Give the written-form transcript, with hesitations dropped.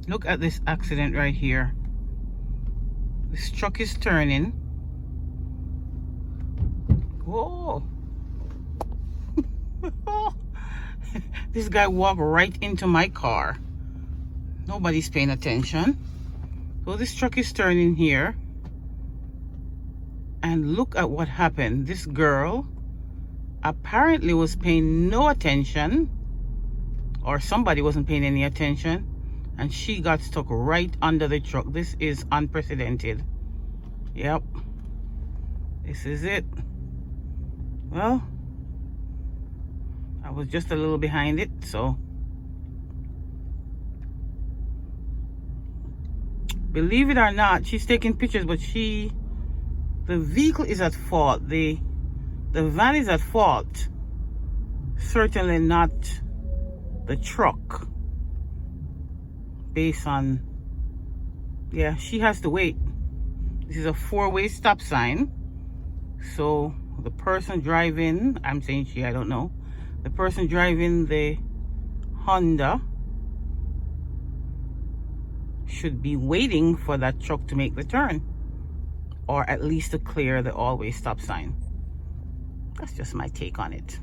Look at this accident right here. This truck is turning. Whoa. This guy walked right into my car. Nobody's paying attention. So this truck is turning here. And look at what happened. This girl apparently was paying no attention, or somebody wasn't paying any attention, and she got stuck right under the truck. This is unprecedented. Yep, this is it. Well, I was just a little behind it, so believe it or not, she's taking pictures, but the vehicle is at fault. The van is at fault. Certainly not the truck. Based on, yeah, she has to wait. This is a four-way stop sign. So the person driving, I'm saying she, I don't know. The person driving the Honda should be waiting for that truck to make the turn, or at least to clear the all-way stop sign. That's just my take on it.